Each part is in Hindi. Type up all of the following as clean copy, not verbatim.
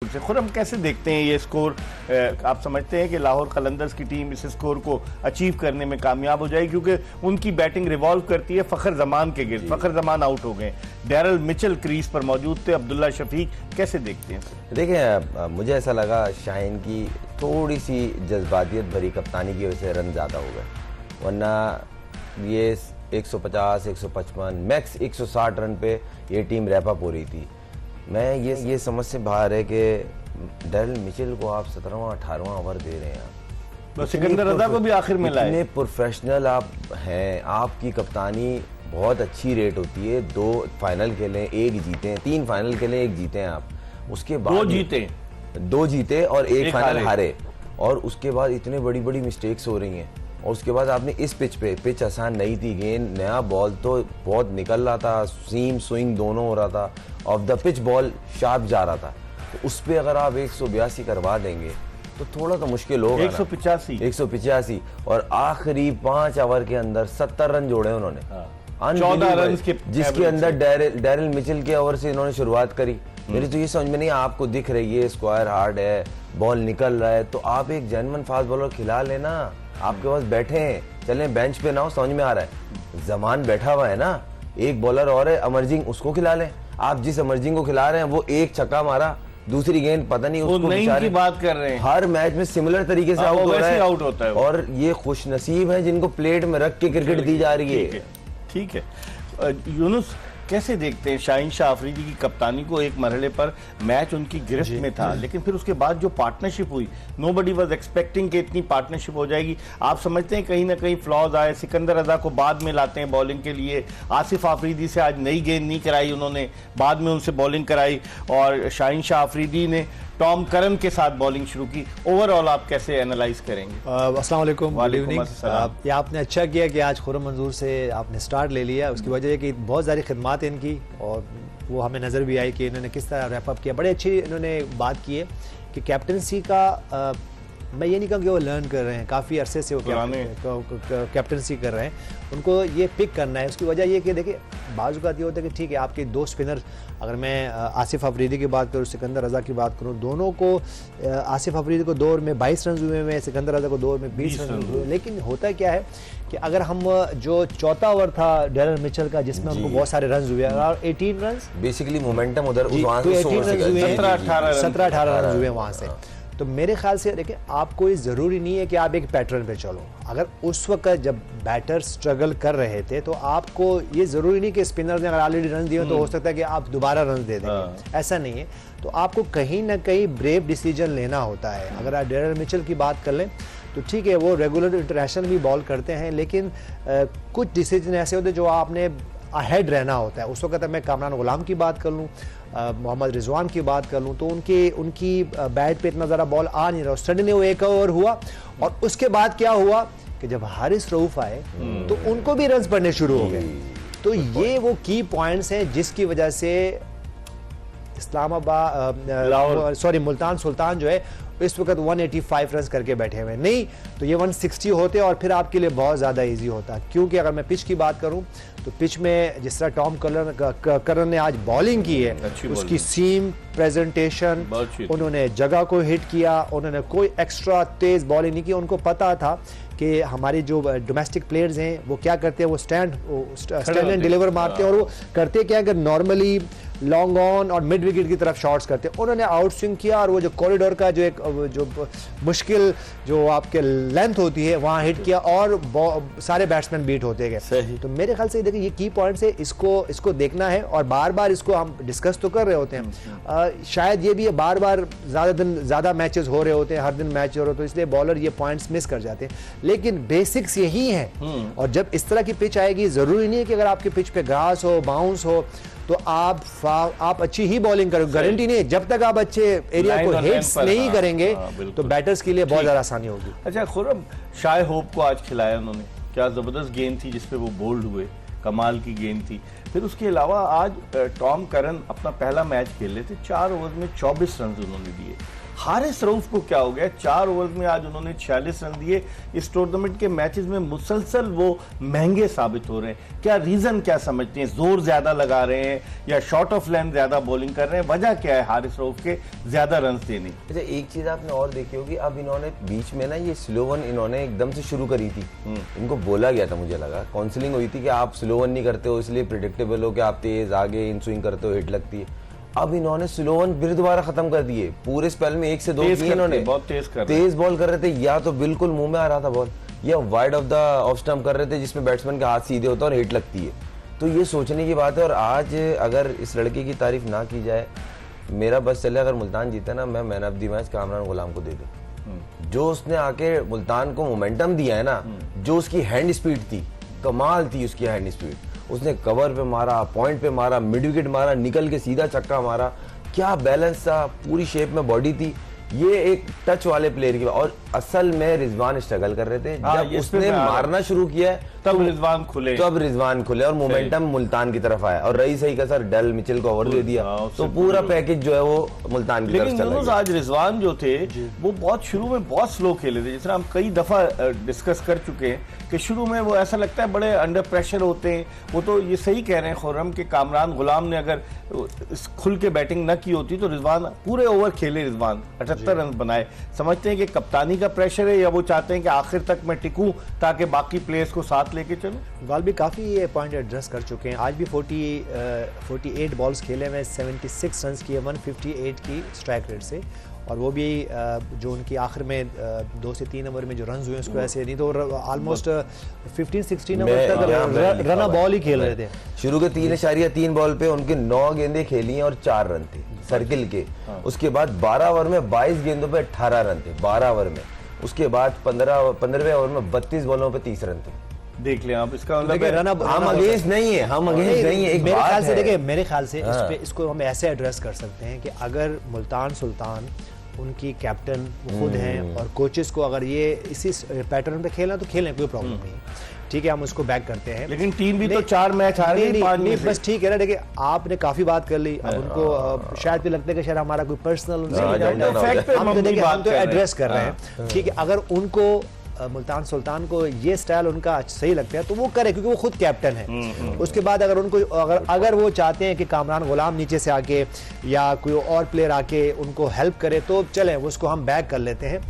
खुरम कैसे देखते हैं ये स्कोर? आप समझते हैं कि लाहौर कलंदर्स की टीम इस स्कोर को अचीव करने में कामयाब हो जाएगी? क्योंकि उनकी बैटिंग रिवॉल्व करती है फखर जमान के गिर्द। फखर जमान आउट हो गए, डैरल मिचेल क्रीज पर मौजूद थे, अब्दुल्ला शफीक। कैसे देखते हैं? देखिए, मुझे ऐसा लगा शाहीन की थोड़ी सी जज्बातियत भरी कप्तानी की वजह से रन ज़्यादा हो गए, वरना ये 150, 155, मैक्स 160 रन पे ये टीम रैप अप हो रही थी। मैं ये समझ से बाहर है कि डैरल मिचेल को आप 17वां 18वां ओवर दे रहे हैं। तो सिकंदर रजा को भी आखिर में लाए। इतने प्रोफेशनल आप हैं, आपकी कप्तानी बहुत अच्छी रेट होती है। 2 फाइनल खेले, 1 जीते हैं, 3 फाइनल खेले, 1 जीते हैं आप। उसके बाद 2 जीते और 1 फाइनल हारे, और उसके बाद इतने बड़ी बड़ी मिस्टेक्स हो रही हैं। और उसके बाद आपने इस पिच आसान नहीं थी, गेंद नया बॉल तो बहुत निकल रहा था, सीम स्विंग दोनों हो रहा था, of the pitch ball sharp जा रहा था। तो उस पर अगर आप 182 करवा देंगे तो थोड़ा तो मुश्किल होगा। 185 और आखिरी 5 ओवर के अंदर 70 रन जोड़े उन्होंने। 14 रन जिसके अंदर डैरल मिचेल के ओवर से इन्होंने शुरुआत करी। मेरी तो ये समझ में नहीं, आपको दिख रही है स्क्वायर हार्ड है, बॉल निकल रहा है, तो आप एक जेन्युइन फास्ट बॉलर खिला लेना। आपके पास बैठे हैं, चलें बेंच पे ना हो, समझ में आ रहा है। जमान बैठा हुआ है ना, एक बॉलर और है अमरजिंग, उसको खिला लें। आप जिस अमरजिंग को खिला रहे हैं वो 1 छक्का मारा, दूसरी गेंद पता नहीं उसको की बात कर रहे हैं। हर मैच में सिमिलर तरीके से आउट हो रहा है, आउट होता है और ये खुश नसीब है जिनको प्लेट में रख के क्रिकेट दी जा रही है। ठीक है यूनुस, कैसे देखते हैं शाहीन शाह अफरीदी की कप्तानी को? एक मरहले पर मैच उनकी गिरफ्त में था, लेकिन फिर उसके बाद जो पार्टनरशिप हुई, नोबडी वाज एक्सपेक्टिंग कि इतनी पार्टनरशिप हो जाएगी। आप समझते हैं कहीं ना कहीं फ्लॉज आए? सिकंदर रजा को बाद में लाते हैं बॉलिंग के लिए, आसिफ अफरीदी से आज नई गेंद नहीं कराई उन्होंने, बाद में उनसे बॉलिंग कराई, और शाहीन शाह अफरीदी ने टॉम करन के साथ बॉलिंग शुरू की। ओवरऑल आप कैसे एनालाइज करेंगे? अस्सलाम वालेकुम, गुड इवनिंग। ये आपने अच्छा किया कि आज खुर्रम मंजूर से आपने स्टार्ट ले लिया। उसकी वजह है कि बहुत सारी खिदमात हैं इनकी, और वो हमें नज़र भी आई कि इन्होंने किस तरह रैप अप किया। बड़े अच्छी इन्होंने बात की है कि कैप्टनसी का मैं ये नहीं कहूँ कि वो लर्न कर रहे हैं, काफ़ी अरसे से वो कैप्टनसी कर रहे हैं, उनको ये पिक करना है। उसकी वजह ये कि देखिए, बाज़ औक़ात ये होता है कि ठीक है आपके 2 स्पिनर, अगर मैं आसिफ अफरीदी की बात करूँ, सिकंदर रजा की बात करूँ, दोनों को आसिफ अफरीदी को 2 ओवर में 22 रन हुए हैं, सिकंदर रजा को 2 ओवर में 20 रन हुए। लेकिन होता क्या है कि अगर हम जो चौथा ओवर था डैरल मिचेल का, जिसमें उनको बहुत सारे रन हुए और 18 रन बेसिकली मोमेंटम उधर 17-18 रन हुए वहाँ से। तो मेरे ख्याल से देखिए, आपको ये ज़रूरी नहीं है कि आप एक पैटर्न पे चलो। अगर उस वक्त जब बैटर स्ट्रगल कर रहे थे, तो आपको ये ज़रूरी नहीं कि स्पिनर ने अगर ऑलरेडी रन दिए तो हो सकता है कि आप दोबारा रन दे देंगे, ऐसा नहीं है। तो आपको कहीं ना कहीं ब्रेव डिसीजन लेना होता है। अगर आप डैरल मिचेल की बात कर लें तो ठीक है, वो रेगुलर इंटरनेशनल भी बॉल करते हैं, लेकिन कुछ डिसीजन ऐसे होते हैं जो आपने अहेड रहना होता है। उस वक्त मैं कामरान गुलाम की बात कर लूँ, मोहम्मद रिजवान की बात कर लूँ, तो उनकी बैट पे इतना ज़्यादा बॉल आ नहीं रहा। सडनली वो 1 ओवर हुआ, और उसके बाद क्या हुआ कि जब हारिस रऊफ आए तो उनको भी रन्स पड़ने शुरू हो गए। तो ये वो की पॉइंट्स हैं जिसकी वजह से मुल्तान सुल्तान जो है इस वक्त 185 रन करके बैठे हुए हैं। नहीं तो ये 160 होते और फिर आपके लिए बहुत ज़्यादा इजी होता। क्योंकि अगर मैं पिच की बात करूं तो पिच में जिस तरह टॉम करन ने आज बॉलिंग की है, उसकी सीम प्रेजेंटेशन, उन्होंने जगह को हिट किया, उन्होंने कोई एक्स्ट्रा तेज बॉलिंग नहीं की। उनको पता था कि हमारे जो डोमेस्टिक प्लेयर्स हैं वो क्या करते हैं, वो स्टैंड एंड डिलीवर मारते हैं, और वो करते क्या, अगर नॉर्मली लॉन्ग ऑन और मिड विकेट की तरफ शॉट्स करते हैं। उन्होंने आउट स्विंग किया, और वो जो कॉरिडोर का जो मुश्किल जो आपके लेंथ होती है वहाँ हिट किया, और सारे बैट्समैन बीट होते गए। तो मेरे ख्याल से देखिए, ये की पॉइंट्स है, इसको देखना है, और बार बार इसको हम डिस्कस तो कर रहे होते हैं। शायद ये भी है, बार बार ज़्यादा मैचेस हो रहे होते हैं, हर दिन मैच हो रहे होते हैं, इसलिए बॉलर ये पॉइंट्स मिस कर जाते हैं। लेकिन बेसिक्स यही हैं, और जब इस तरह की पिच आएगी, ज़रूरी नहीं है कि अगर आपके पिच पे घास हो, बाउंस हो, तो आप अच्छी ही बॉलिंग करोगे, गारंटी नहीं है। जब तक आप अच्छे एरिया को हिट्स नहीं करेंगे तो बैटर्स के लिए बहुत ज़्यादा आसानी होगी। अच्छा खुर्रम, शाह होप को आज खिलाया उन्होंने, क्या ज़बरदस्त गेंद थी जिसपे वो बोल्ड हुए, कमाल की गेंद थी। फिर उसके अलावा आज टॉम करन अपना पहला मैच खेल रहे थे, 4 ओवर में 24 रन उन्होंने दिए। हारिस रऊफ को क्या हो गया, 4 ओवर में आज उन्होंने 46 रन दिए। इस टूर्नामेंट के मैचेस में मुसलसल वो महंगे साबित हो रहे हैं। क्या रीजन क्या समझते हैं? जोर ज्यादा लगा रहे हैं या शॉर्ट ऑफ लेंथ ज्यादा बॉलिंग कर रहे हैं? वजह क्या है हारिस रऊफ के ज्यादा रन देने? अच्छा, एक चीज आपने और देखी होगी, अब इन्होंने बीच में ना ये स्लो वन इन्होंने एकदम से शुरू करी थी। इनको बोला गया था, मुझे लगा काउंसलिंग हुई थी कि आप स्लो वन नहीं करते हो, इसलिए प्रिडिक्टेबल हो कि आप तेज आगे इन स्विंग करते हो, हिट लगती है। अब इन्होंने स्लो वन फिर दोबारा खत्म कर दिए। पूरे स्पेल में 1 से 2 किए इन्होंने, बहुत तेज बॉल कर रहे थे, या तो बिल्कुल मुंह में आ रहा था बॉल, या wide of the off stump कर रहे थे जिसमें बैट्समैन के हाथ सीधे होता है और हिट लगती है। तो ये सोचने की बात है। और आज अगर इस लड़के की तारीफ ना की जाए, मेरा बस चले अगर मुल्तान जीता ना, मैं man of the match Kamran Ghulam को दे दूं। जो उसने आके मुल्तान को मोमेंटम दिया है ना, जो उसकी हैंड स्पीड थी, कमाल थी उसकी हैंड स्पीड। उसने कवर पे मारा, पॉइंट पे मारा, मिड विकेट मारा, निकल के सीधा छक्का मारा, क्या बैलेंस था, पूरी शेप में बॉडी थी। ये एक टच वाले प्लेयर की। और असल में रिजवान स्ट्रगल कर रहे थे, जब उसने मारना शुरू किया तब रिजवान खुले और मोमेंटम मुल्तान की तरफ आया। और रही सही का सर डेल मिचेल को ओवर दे दिया, तो पूरा पैकेज जो है वो मुल्तान की तरफ चला गया। लेकिन आज रिजवान जो थे वो बहुत शुरू में बहुत स्लो खेले थे, जिस तरह हम कई दफा डिस्कस कर चुके हैं कि शुरू में वो ऐसा लगता है बड़े अंडर प्रेशर होते हैं। वो तो ये सही कह रहे हैं खुर्रम कि कामरान गुलाम ने अगर खुल के बैटिंग न की होती तो रिजवान पूरे ओवर खेले, रिजवान 78 रन बनाए। समझते हैं कि कप्तानी का प्रेशर है या वो चाहते हैं कि आखिर तक मैं टिकूं ताकि बाकी प्लेयर्स को साथ लेके चलूं? इकबाल भी काफ़ी ये पॉइंट एड्रेस कर चुके हैं। आज भी 48 बॉल्स खेले में 76 रन किए 158 की स्ट्राइक रेट से। और वो भी जो उनकी आखिर में 2 से 3 ओवर में जो रन हुए उसको ऐसे नहीं तो ऑलमोस्ट 15-16 ओवर तक रन बॉल ही खेल रहे थे। शुरू के 3.3 बॉल पे उनके 9 गेंदें खेली हैं और 4 रन थे सर्किल के। उसके बाद 12 ओवर में 22 गेंदों पे 18 रन थे 12 ओवर में। उसके बाद 15वें ओवर में 32 बॉलों पे 30 रन थे। देख लें आप, इसका मतलब हम अगेंस्ट नहीं है, हम अगेंस्ट नहीं है। मेरे ख्याल से देखिए, मेरे ख्याल से इस पे इसको हम ऐसे एड्रेस कर सकते हैं कि अगर मुल्तान सुल्तान उनकी कैप्टन खुद हैं और कोचेस को अगर ये इसी पैटर्न पे खेलना तो खेलें, कोई प्रॉब्लम नहीं। ठीक है, हम उसको बैक करते हैं। लेकिन टीम भी तो 4 मैच हार गई, 5 में बस ठीक है ना। देखिए, आपने काफी बात कर ली, अब उनको शायद भी लगता है कि शायद हमारा कोई पर्सनल हम तो एड्रेस कर रहे हैं। ठीक है, अगर उनको मुल्तान सुल्तान को ये स्टाइल उनका सही लगता है तो वो करे, क्योंकि वो खुद कैप्टन है। उसके बाद अगर उनको अगर वो चाहते हैं कि कामरान गुलाम नीचे से आके या कोई और प्लेयर आके उनको हेल्प करे तो चले, उसको हम बैक कर लेते हैं।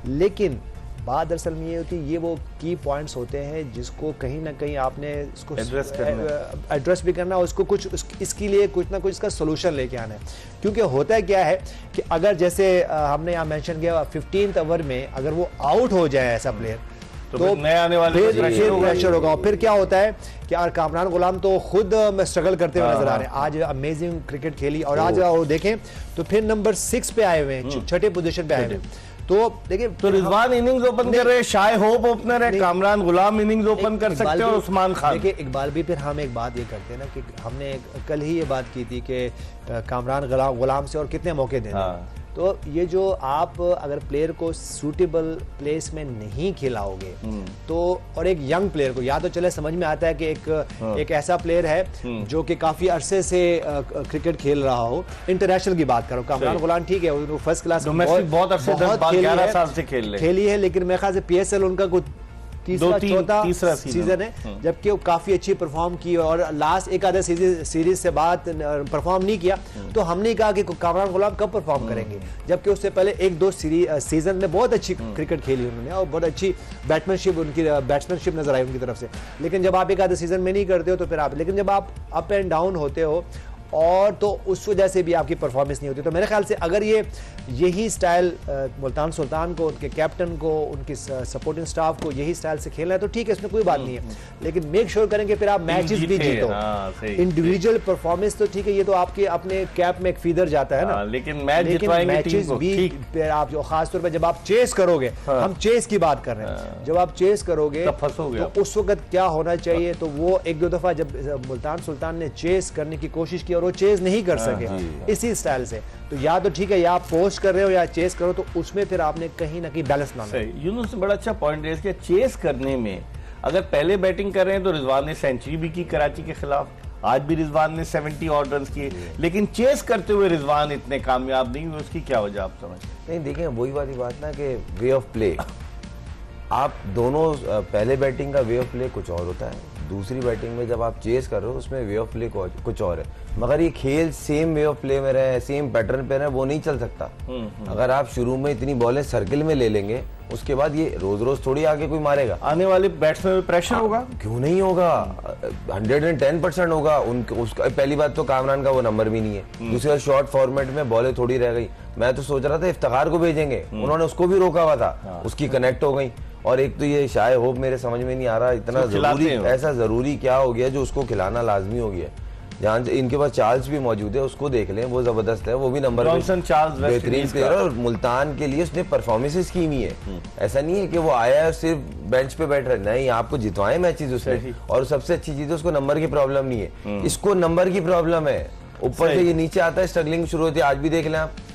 लेकिन बात दरअसल में ये होती है, ये वो की पॉइंट्स होते हैं जिसको कहीं ना कहीं आपने इसको एड्रेस भी करना, उसको कुछ इसके लिए कुछ ना कुछ इसका सोल्यूशन लेके आना है। क्योंकि होता है क्या है कि अगर जैसे हमने यहाँ मेंशन किया 15th ओवर में अगर वो आउट हो जाए ऐसा प्लेयर तो नए आने वाले प्रेशर होगा। फिर क्या होता है कि यार कामरान गुलाम तो खुद स्ट्रगल करते हुए नजर आ रहे हैं। आज अमेजिंग क्रिकेट खेली और आज वो देखें तो फिर नंबर 6 पे आए हुए हैं, 6ठे पोजीशन पे आए हुए हैं। तो देखिए, तो रिजवान इनिंग्स ओपन कर रहे हैं, शाय होप ओपनर है, कामरान गुलाम इनिंग्स ओपन कर सकते हैं और उस्मान खान। देखिए इकबाल भी, फिर हम एक बात ये करते हैं ना कि हमने कल ही ये बात की थी कि कामरान गुलाम से और कितने मौके देने। तो ये जो आप अगर प्लेयर को सूटेबल प्लेस में नहीं खिलाओगे तो, और एक यंग प्लेयर को, या तो चले समझ में आता है कि एक ऐसा प्लेयर है जो कि काफी अरसे से क्रिकेट खेल रहा हो, इंटरनेशनल की बात करो, कामरान गुलाम ठीक है वो फर्स्ट क्लास बहुत अरसे 11 साल से खेली है, लेकिन मेरे ख्याल से PSL उनका कुछ तीसरा सीजन है, जबकि वो काफी अच्छी परफॉर्म की और लास्ट एक आधा सीरीज से बाद परफॉर्म नहीं किया। तो हमने कहा कि कामरान गुलाम कब परफॉर्म करेंगे, जबकि उससे पहले 1-2 सीजन में बहुत अच्छी क्रिकेट खेली उन्होंने और बहुत अच्छी बैट्समैनशिप नजर आई उनकी तरफ से। लेकिन जब आप एक आधे सीजन में नहीं करते हो तो फिर आप, लेकिन जब आप अप एंड डाउन होते हो और तो उस वजह से भी आपकी परफॉर्मेंस नहीं होती। तो मेरे ख्याल से अगर यही स्टाइल मुल्तान सुल्तान को, उनके कैप्टन को, उनकी सपोर्टिंग स्टाफ को यही स्टाइल से खेलना है तो ठीक है, इसमें कोई बात नहीं है। लेकिन मेक श्योर करें कि फिर आप मैचेस भी जीतो। इंडिविजुअल परफॉर्मेंस तो ठीक है, ये तो आपके अपने कैप में एक फीदर जाता है ना, लेकिन मैचेस भी आप जो खासतौर पर जब आप चेस करोगे, हम चेस की बात कर रहे हैं, जब आप चेस करोगे तो उस वक्त क्या होना चाहिए, तो वो 1-2 दफा जब मुल्तान सुल्तान ने चेस करने की कोशिश की और वो चेस नहीं कर सके इसी स्टाइल से, तो या तो ठीक है या आप पोस्ट कर रहे हो या चेस करो, तो उसमें फिर आपने कहीं ना कहीं बैलेंस लाना है। यूनुस ने बड़ा अच्छा पॉइंट रेज किया, चेस करने में अगर पहले बैटिंग कर रहे हैं तो रिजवान ने सेंचुरी भी की कराची के खिलाफ आज भी रिजवान ने 70 और रन किए, लेकिन चेस करते हुए रिजवान इतने कामयाब नहीं हुए, उसकी क्या वजह आप समझते? नहीं देखें, वही वाली बात ना कि वे ऑफ प्ले, आप दोनों पहले बैटिंग का वे ऑफ प्ले कुछ और होता है, दूसरी बैटिंग में जब आप चेस कर रहे हो उसमें वे ऑफ प्ले कुछ और है। मगर ये खेल सेम वे ऑफ प्ले में रहे, सेम पैटर्न पे रहे, वो नहीं चल सकता। अगर आप शुरू में इतनी बॉलें सर्किल में ले लेंगे, उसके बाद ये रोज रोज थोड़ी आगे कोई मारेगा। आने वाले बैट्समैन में प्रेशर होगा, क्यों नहीं होगा, 110% होगा। उसका पहली बात तो कामरान का वो नंबर भी नहीं है, दूसरा शॉर्ट फॉर्मेट में बॉलें थोड़ी रह गई। मैं तो सोच रहा था इफ्तिखार को भेजेंगे, उन्होंने उसको भी रोका हुआ था, उसकी कनेक्ट हो गई। और एक तो ये शाय होप मेरे समझ में नहीं आ रहा, इतना जरूरी, ऐसा जरूरी क्या हो गया जो उसको खिलाना लाजमी हो गया। जहाँ इनके पास चार्ल्स भी मौजूद है, उसको देख लें, वो जबरदस्त है, वो भी नंबर बेहतरीन प्लेयर है। और मुल्तान के लिए उसने परफॉर्मेंसेस की हुई है, ऐसा नहीं है कि वो आया और सिर्फ बेंच पे बैठ रहा है, नहीं, आपको जितवाए मैचेस उसने। और सबसे अच्छी चीज है उसको नंबर की प्रॉब्लम नहीं है, इसको नंबर की प्रॉब्लम है। ऊपर से ये नीचे आता है, स्ट्रगलिंग शुरू होती है। आज भी देख लें आप,